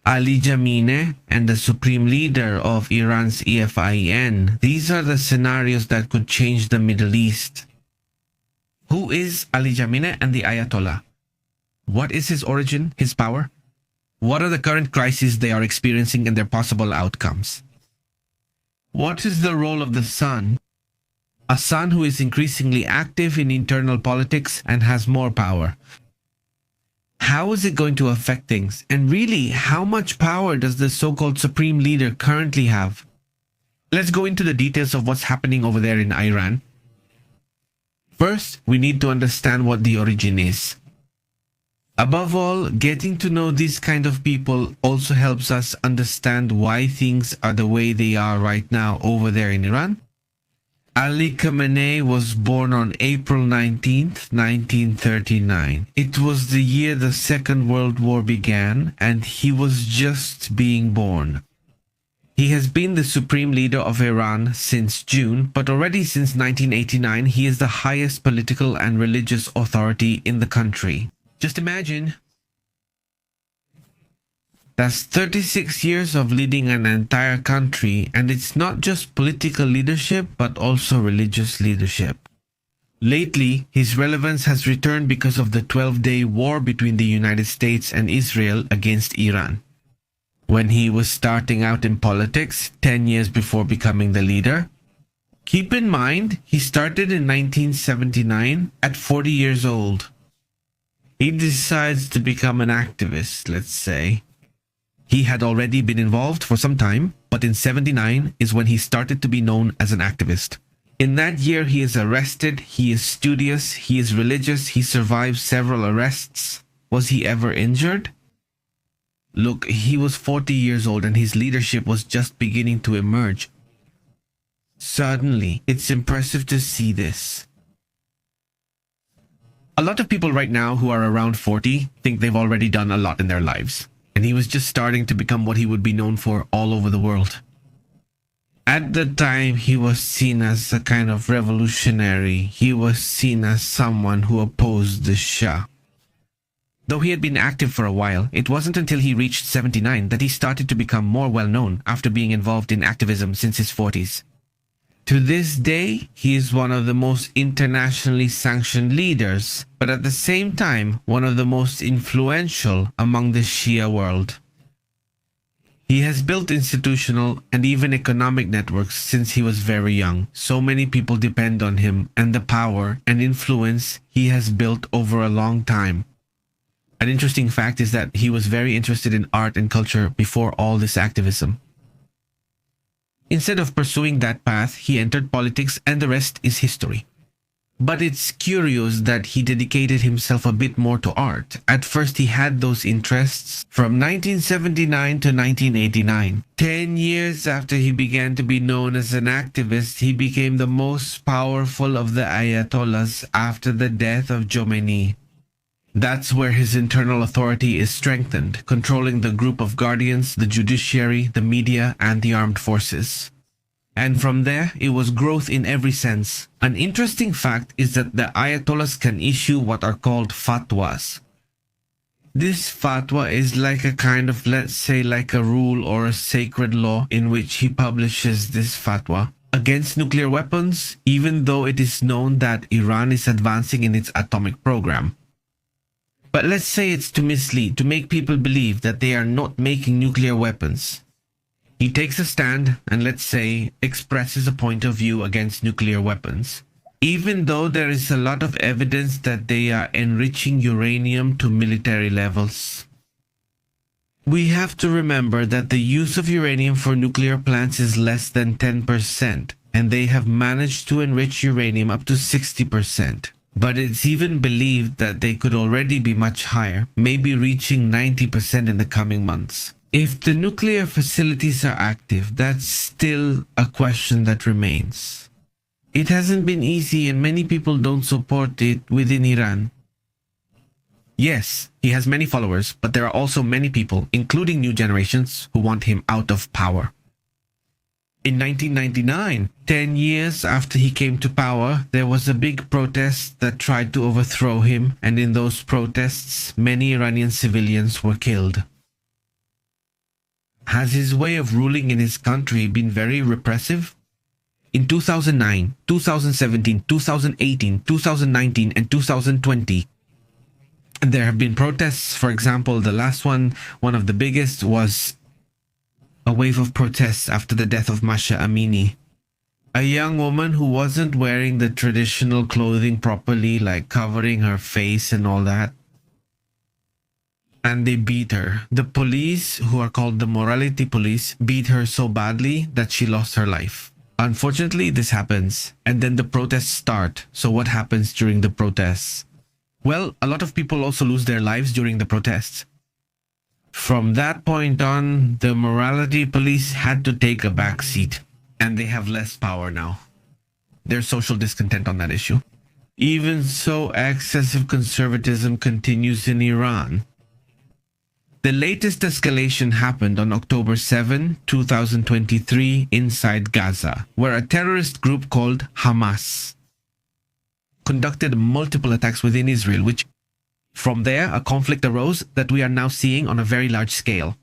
Ali Khamenei, and the supreme leader of Iran's EFIN. These are the scenarios that could change the Middle East. Who is Ali Khamenei and the Ayatollah? What is his origin, his power? What are the current crises they are experiencing and their possible outcomes? What is the role of the sun? A sun who is increasingly active in internal politics and has more power. How is it going to affect things? And really, how much power does the so-called supreme leader currently have? Let's go into the details of what's happening over there in Iran. First, we need to understand what the origin is. Above all, getting to know these kind of people also helps us understand why things are the way they are right now over there in Iran. Ali Khamenei was born on April 19th, 1939. It was the year the Second World War began, and he was just being born. He has been the supreme leader of Iran since June, but already since 1989, he is the highest political and religious authority in the country. Just imagine. That's 36 years of leading an entire country, and it's not just political leadership, but also religious leadership. Lately, his relevance has returned because of the 12-day war between the United States and Israel against Iran. When he was starting out in politics, 10 years before becoming the leader. Keep in mind, he started in 1979 at 40 years old. He decides to become an activist, let's say. He had already been involved for some time, but in 79 is when he started to be known as an activist. In that year, he is arrested, he is studious, he is religious, he survives several arrests. Was he ever injured? Look, he was 40 years old and his leadership was just beginning to emerge. Suddenly, it's impressive to see this. A lot of people right now who are around 40 think they've already done a lot in their lives, and he was just starting to become what he would be known for all over the world. At the time, he was seen as a kind of revolutionary. He was seen as someone who opposed the Shah. Though he had been active for a while, it wasn't until he reached 79 that he started to become more well-known after being involved in activism since his 40s. To this day, he is one of the most internationally sanctioned leaders, but at the same time, one of the most influential among the Shia world. He has built institutional and even economic networks since he was very young. So many people depend on him and the power and influence he has built over a long time. An interesting fact is that he was very interested in art and culture before all this activism. Instead of pursuing that path, he entered politics and the rest is history. But it's curious that he dedicated himself a bit more to art. At first he had those interests from 1979 to 1989. 10 years after he began to be known as an activist, he became the most powerful of the Ayatollahs after the death of Khamenei. That's where his internal authority is strengthened, controlling the group of guardians, the judiciary, the media, and the armed forces. And from there, it was growth in every sense. An interesting fact is that the Ayatollahs can issue what are called fatwas. This fatwa is like a kind of, let's say, like a rule or a sacred law in which he publishes this fatwa against nuclear weapons, even though it is known that Iran is advancing in its atomic program. But let's say it's to mislead, to make people believe that they are not making nuclear weapons. He takes a stand and, let's say, expresses a point of view against nuclear weapons, even though there is a lot of evidence that they are enriching uranium to military levels. We have to remember that the use of uranium for nuclear plants is less than 10%, and they have managed to enrich uranium up to 60%. But it's even believed that they could already be much higher, maybe reaching 90% in the coming months. If the nuclear facilities are active, that's still a question that remains. It hasn't been easy and many people don't support it within Iran. Yes, he has many followers, but there are also many people, including new generations, who want him out of power. In 1999, 10 years after he came to power, there was a big protest that tried to overthrow him, and in those protests, many Iranian civilians were killed. has his way of ruling in his country been very repressive? In 2009, 2017, 2018, 2019, and 2020, there have been protests. For example, the last one of the biggest, was a wave of protests after the death of Masha Amini, a young woman who wasn't wearing the traditional clothing properly, like covering her face and all that. And they beat her. The police, who are called the morality police, beat her so badly that she lost her life. Unfortunately, this happens. And then the protests start. So what happens during the protests? Well, a lot of people also lose their lives during the protests. From that point on, the morality police had to take a back seat. And they have less power now. There's social discontent on that issue. Even so, excessive conservatism continues in Iran. The latest escalation happened on October 7, 2023 inside Gaza, where a terrorist group called Hamas conducted multiple attacks within Israel, which from there a conflict arose that we are now seeing on a very large scale.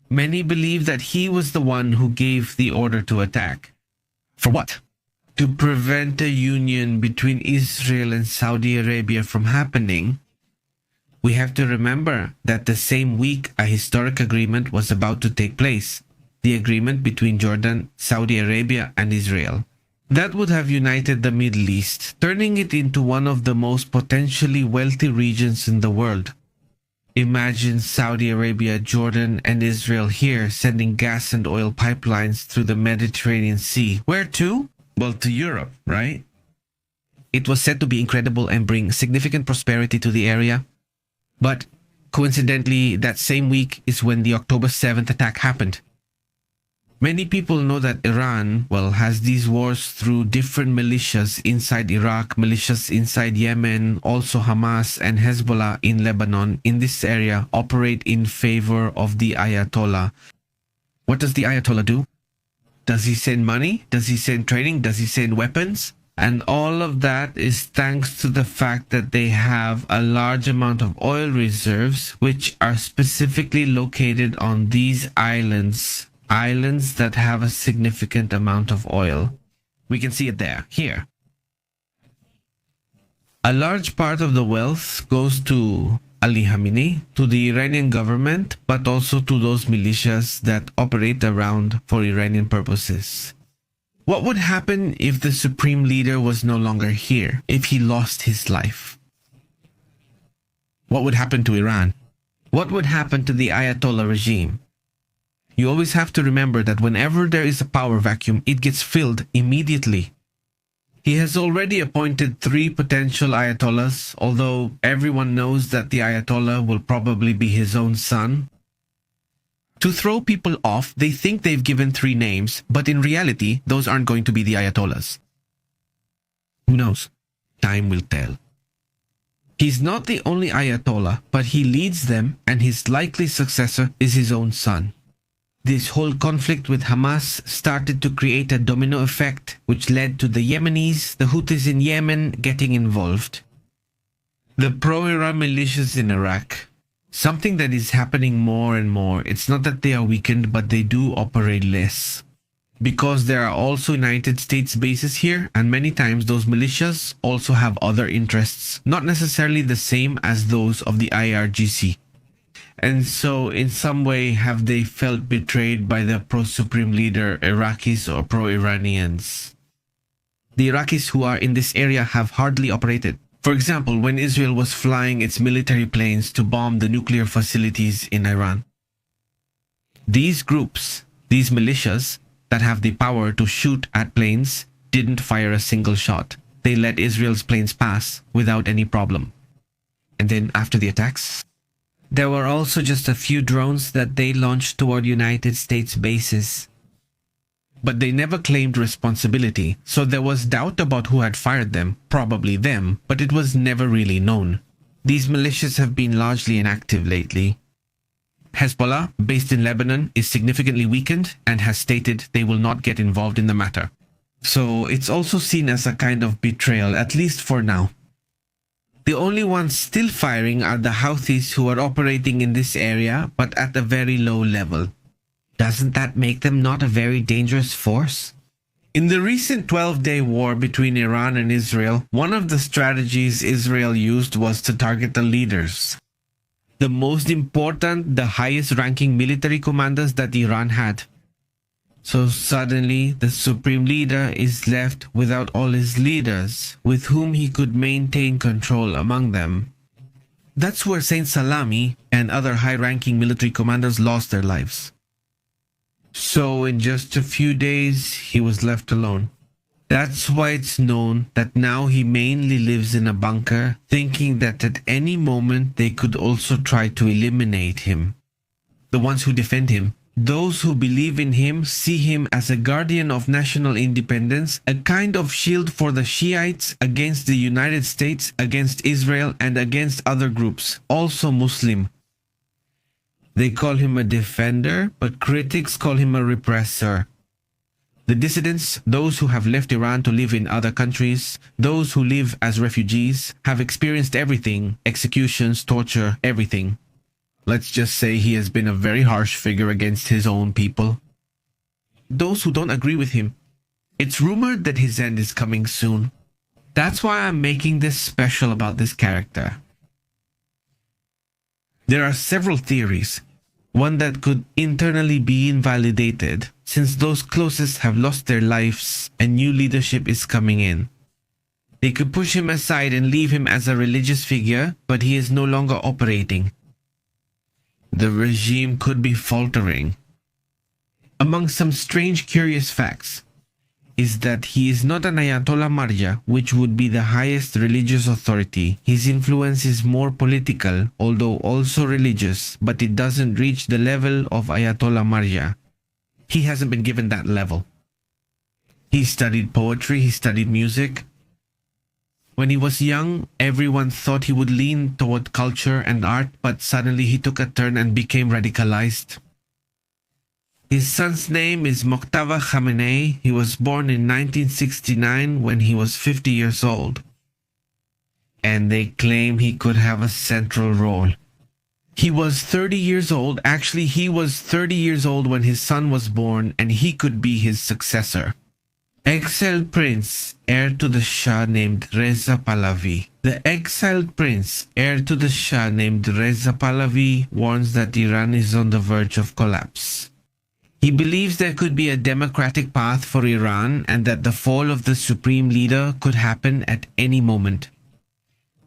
Many believe that he was the one who gave the order to attack. For what? To prevent a union between Israel and Saudi Arabia from happening. We have to remember that the same week a historic agreement was about to take place, the agreement between Jordan, Saudi Arabia, and Israel. That would have united the Middle East, turning it into one of the most potentially wealthy regions in the world. Imagine Saudi Arabia, Jordan, and Israel here sending gas and oil pipelines through the Mediterranean Sea. Where to? Well, to Europe, right? It was said to be incredible and bring significant prosperity to the area. But coincidentally, that same week is when the October 7th attack happened. Many people know that Iran, has these wars through different militias inside Iraq, militias inside Yemen, also Hamas and Hezbollah in Lebanon, in this area, operate in favor of the Ayatollah. What does the Ayatollah do? Does he send money? Does he send training? Does he send weapons? And all of that is thanks to the fact that they have a large amount of oil reserves, which are specifically located on these islands that have a significant amount of oil. We can see it there, here. A large part of the wealth goes to Ali Khamenei, to the Iranian government, but also to those militias that operate around for Iranian purposes. What would happen if the supreme leader was no longer here, if he lost his life? What would happen to Iran? What would happen to the Ayatollah regime? You always have to remember that whenever there is a power vacuum, it gets filled immediately. He has already appointed 3 potential Ayatollahs, although everyone knows that the Ayatollah will probably be his own son. To throw people off, they think they've given 3 names, but in reality, those aren't going to be the Ayatollahs. Who knows? Time will tell. He's not the only Ayatollah, but he leads them, and his likely successor is his own son. This whole conflict with Hamas started to create a domino effect, which led to the Yemenis, the Houthis in Yemen, getting involved. The pro-Iran militias in Iraq. Something that is happening more and more. It's not that they are weakened, but they do operate less. Because there are also United States bases here, and many times those militias also have other interests, not necessarily the same as those of the IRGC. And so, in some way, have they felt betrayed by the pro-supreme leader Iraqis or pro-Iranians? The Iraqis who are in this area have hardly operated. For example, when Israel was flying its military planes to bomb the nuclear facilities in Iran. These groups, these militias that have the power to shoot at planes, didn't fire a single shot. They let Israel's planes pass without any problem. And then after the attacks, there were also just a few drones that they launched toward United States bases. But they never claimed responsibility, so there was doubt about who had fired them, probably them, but it was never really known. These militias have been largely inactive lately. Hezbollah, based in Lebanon, is significantly weakened and has stated they will not get involved in the matter. So it's also seen as a kind of betrayal, at least for now. The only ones still firing are the Houthis who are operating in this area, but at a very low level. Doesn't that make them not a very dangerous force? In the recent 12-day war between Iran and Israel, one of the strategies Israel used was to target the leaders. The most important, the highest-ranking military commanders that Iran had. So suddenly, the supreme leader is left without all his leaders, with whom he could maintain control among them. That's where Saint Salami and other high-ranking military commanders lost their lives. So in just a few days, he was left alone. That's why it's known that now he mainly lives in a bunker, thinking that at any moment they could also try to eliminate him. The ones who defend him. Those who believe in him see him as a guardian of national independence, a kind of shield for the Shiites against the United States, against Israel, and against other groups, also Muslim. They call him a defender, but critics call him a repressor. The dissidents, those who have left Iran to live in other countries, those who live as refugees, have experienced everything, executions, torture, everything. Let's just say he has been a very harsh figure against his own people. Those who don't agree with him, it's rumored that his end is coming soon. That's why I'm making this special about this character. There are several theories. One that could internally be invalidated, since those closest have lost their lives and new leadership is coming in. They could push him aside and leave him as a religious figure, but he is no longer operating. The regime could be faltering. Among some strange curious facts is that he is not an Ayatollah Marja, which would be the highest religious authority. His influence is more political, although also religious, but it doesn't reach the level of Ayatollah Marja. He hasn't been given that level. He studied poetry, he studied music. When he was young, everyone thought he would lean toward culture and art, but suddenly he took a turn and became radicalized. His son's name is Mojtaba Khamenei. He was born in 1969 when he was 50 years old. And they claim he could have a central role. He was 30 years old. Actually, he was 30 years old when his son was born, and he could be his successor. Exiled prince, heir to the Shah named Reza Pahlavi. The exiled prince, heir to the Shah named Reza Pahlavi, warns that Iran is on the verge of collapse. He believes there could be a democratic path for Iran and that the fall of the supreme leader could happen at any moment.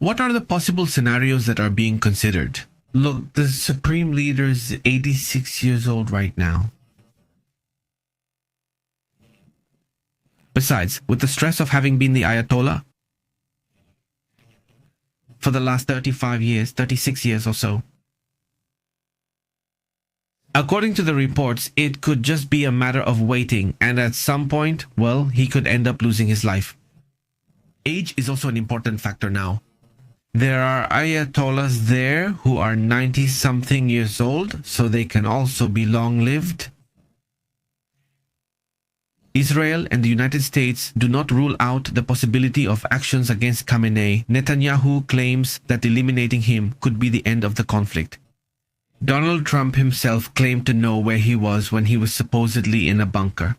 What are the possible scenarios that are being considered? Look, the supreme leader is 86 years old right now. Besides, with the stress of having been the Ayatollah for the last 35 years, 36 years or so, according to the reports, it could just be a matter of waiting, and at some point, well, he could end up losing his life. Age is also an important factor now. There are Ayatollahs there who are 90-something years old, so they can also be long-lived. Israel and the United States do not rule out the possibility of actions against Khamenei. Netanyahu claims that eliminating him could be the end of the conflict. Donald Trump himself claimed to know where he was when he was supposedly in a bunker.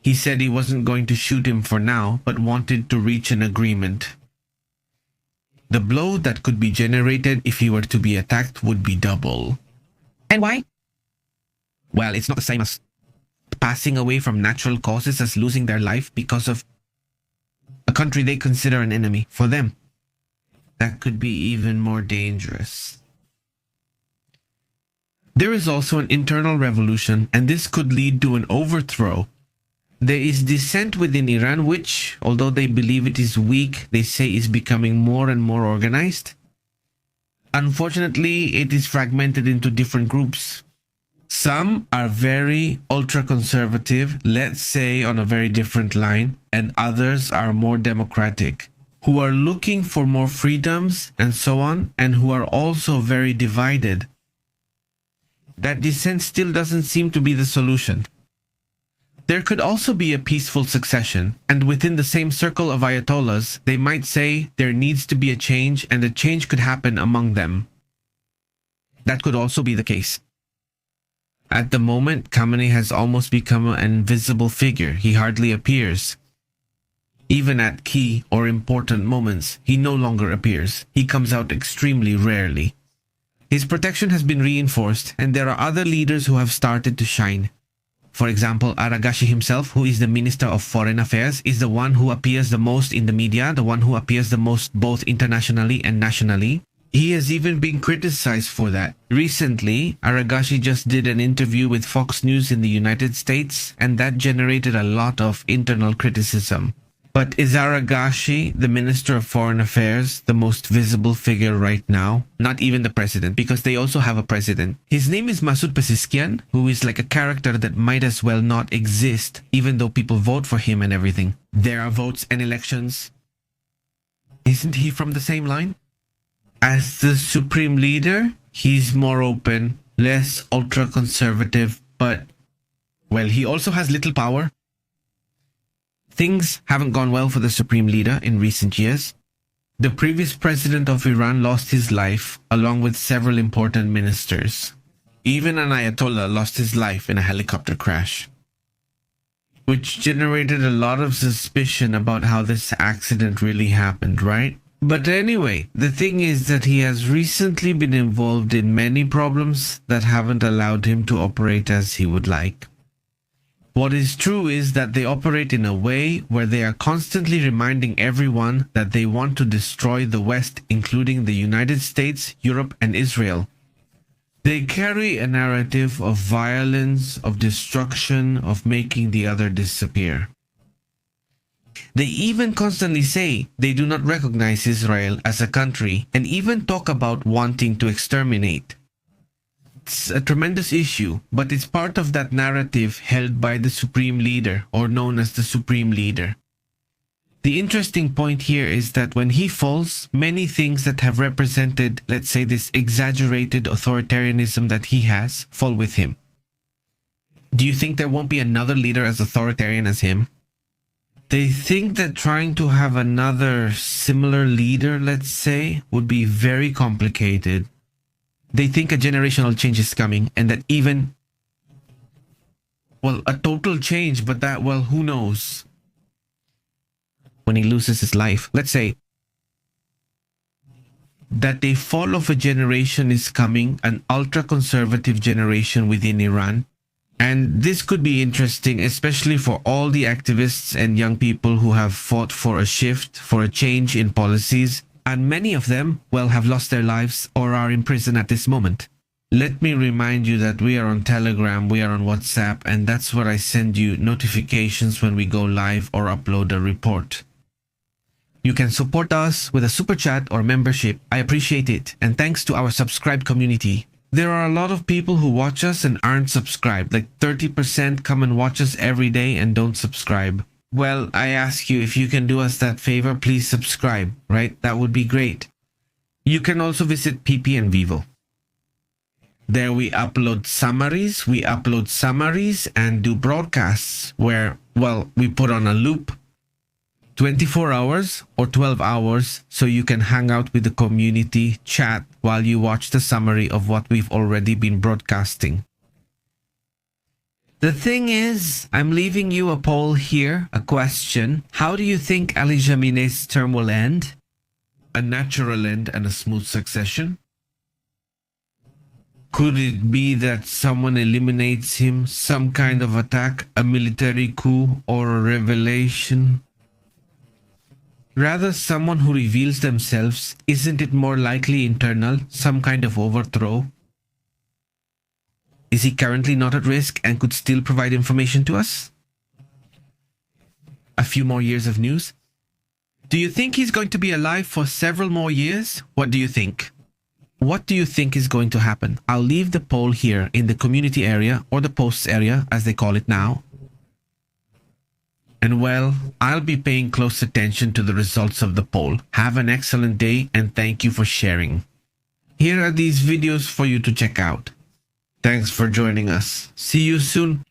He said he wasn't going to shoot him for now, but wanted to reach an agreement. The blow that could be generated if he were to be attacked would be double. And why? Well, it's not the same as passing away from natural causes as losing their life because of a country they consider an enemy. For them, that could be even more dangerous. There is also an internal revolution, and this could lead to an overthrow. There is dissent within Iran, which, although they believe it is weak, they say is becoming more and more organized. Unfortunately, it is fragmented into different groups. Some are very ultra-conservative, let's say on a very different line, and others are more democratic, who are looking for more freedoms and so on, and who are also very divided. That dissent still doesn't seem to be the solution. There could also be a peaceful succession, and within the same circle of Ayatollahs, they might say there needs to be a change, and a change could happen among them. That could also be the case. At the moment, Khamenei has almost become an invisible figure. He hardly appears. Even at key or important moments, he no longer appears. He comes out extremely rarely. His protection has been reinforced, and there are other leaders who have started to shine. For example, Aragashi himself, who is the Minister of Foreign Affairs, is the one who appears the most in the media, the one who appears the most both internationally and nationally. He has even been criticized for that. Recently, Aragashi just did an interview with Fox News in the United States, and that generated a lot of internal criticism. But is Aragashi, the Minister of Foreign Affairs, the most visible figure right now? Not even the president, because they also have a president. His name is Masoud Pezeshkian, who is like a character that might as well not exist, even though people vote for him and everything. There are votes and elections. Isn't he from the same line? As the supreme leader, he's more open, less ultra-conservative, but, well, he also has little power. Things haven't gone well for the supreme leader in recent years. The previous president of Iran lost his life, along with several important ministers. Even an Ayatollah lost his life in a helicopter crash, which generated a lot of suspicion about how this accident really happened, right? But anyway, the thing is that he has recently been involved in many problems that haven't allowed him to operate as he would like. What is true is that they operate in a way where they are constantly reminding everyone that they want to destroy the West, including the United States, Europe, and Israel. They carry a narrative of violence, of destruction, of making the other disappear. They even constantly say they do not recognize Israel as a country and even talk about wanting to exterminate. It's a tremendous issue, but it's part of that narrative held by the supreme leader, or known as the supreme leader. The interesting point here is that when he falls, many things that have represented, let's say, this exaggerated authoritarianism that he has, fall with him. Do you think there won't be another leader as authoritarian as him? They think that trying to have another similar leader, let's say, would be very complicated. They think a generational change is coming, and that even, well, a total change, but that, well, who knows? When he loses his life, let's say that a fall of a generation is coming, an ultra-conservative generation within Iran. And this could be interesting, especially for all the activists and young people who have fought for a shift, for a change in policies. And many of them, well, have lost their lives or are in prison at this moment. Let me remind you that we are on Telegram, we are on WhatsApp, and that's where I send you notifications when we go live or upload a report. You can support us with a super chat or membership. I appreciate it. And thanks to our subscribed community. There are a lot of people who watch us and aren't subscribed. Like 30% come and watch us every day and don't subscribe. Well, I ask you, if you can do us that favor, please subscribe, right? That would be great. You can also visit PP and Vivo. There we upload summaries and do broadcasts where, well, we put on a loop 24 hours or 12 hours so you can hang out with the community, chat while you watch the summary of what we've already been broadcasting. The thing is, I'm leaving you a poll here, a question. How do you think Ali Khamenei's term will end? A natural end and a smooth succession? Could it be that someone eliminates him, some kind of attack, a military coup, or a revelation? Rather, someone who reveals themselves. Isn't it more likely internal, some kind of overthrow? Is he currently not at risk and could still provide information to us? A few more years of news? Do you think he's going to be alive for several more years? What do you think? What do you think is going to happen? I'll leave the poll here in the community area, or the posts area as they call it now. And well, I'll be paying close attention to the results of the poll. Have an excellent day and thank you for sharing. Here are these videos for you to check out. Thanks for joining us. See you soon.